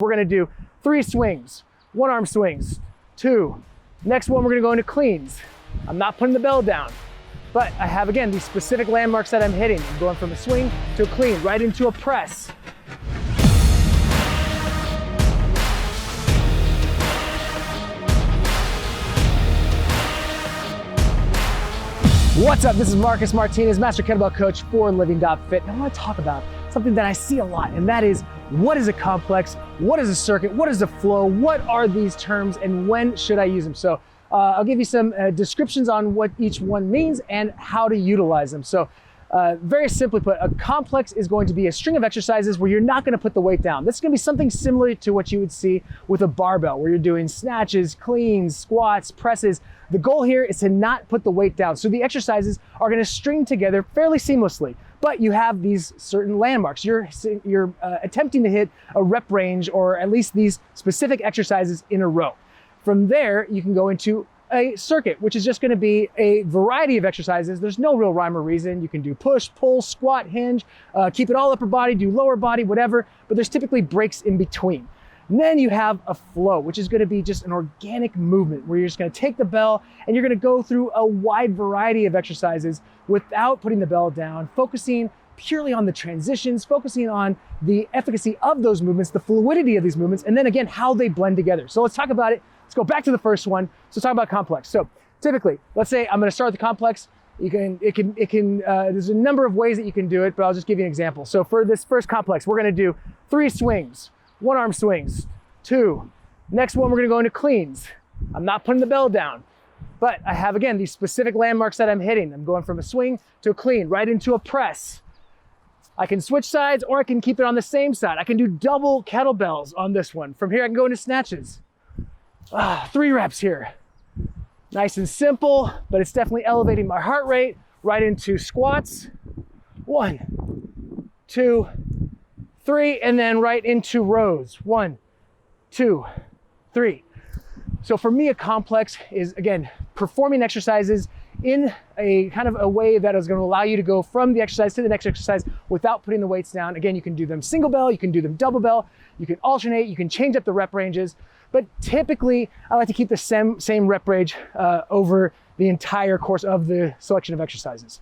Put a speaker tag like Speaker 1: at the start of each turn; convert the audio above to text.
Speaker 1: We're gonna do 3 swings, 1 arm swings, 2. Next one, we're gonna go into cleans. I'm not putting the bell down, but I have, again, these specific landmarks that I'm hitting. I'm going from a swing to a clean, right into a press. What's up? This is Marcus Martinez, Master Kettlebell Coach for LivingFit. And I want to talk about something that I see a lot, and that is, what is a complex? What is a circuit? What is a flow? What are these terms, and when should I use them? So I'll give you some descriptions on what each one means and how to utilize them. So very simply put, a complex is going to be a string of exercises where you're not going to put the weight down. This is going to be something similar to what you would see with a barbell, where you're doing snatches, cleans, squats, presses. The goal here is to not put the weight down. So the exercises are going to string together fairly seamlessly, but you have these certain landmarks. You're attempting to hit a rep range, or at least these specific exercises in a row. From there, you can go into a circuit, which is just going to be a variety of exercises. There's no real rhyme or reason. You can do push, pull, squat, hinge, keep it all upper body, do lower body, whatever, but there's typically breaks in between. And then you have a flow, which is going to be just an organic movement where you're just going to take the bell and you're going to go through a wide variety of exercises without putting the bell down, focusing purely on the transitions, focusing on the efficacy of those movements, the fluidity of these movements, and then again, how they blend together. So let's talk about it. Let's go back to the first one. So let's talk about complex. So typically, let's say I'm going to start the complex. There's a number of ways that you can do it, but I'll just give you an example. So for this first complex, we're going to do 3 swings, 1 arm swings, 2. Next one, we're going to go into cleans. I'm not putting the bell down, but I have, again, these specific landmarks that I'm hitting. I'm going from a swing to a clean, right into a press. I can switch sides, or I can keep it on the same side. I can do double kettlebells on this one. From here, I can go into snatches. 3 reps here. Nice and simple, but it's definitely elevating my heart rate. Right into squats. 1, 2, 3, and then right into rows. 1, 2, 3. So for me, a complex is, again, performing exercises in a kind of a way that is going to allow you to go from the exercise to the next exercise without putting the weights down. Again, you can do them single bell, you can do them double bell, you can alternate, you can change up the rep ranges, but typically I like to keep the same rep range over the entire course of the selection of exercises.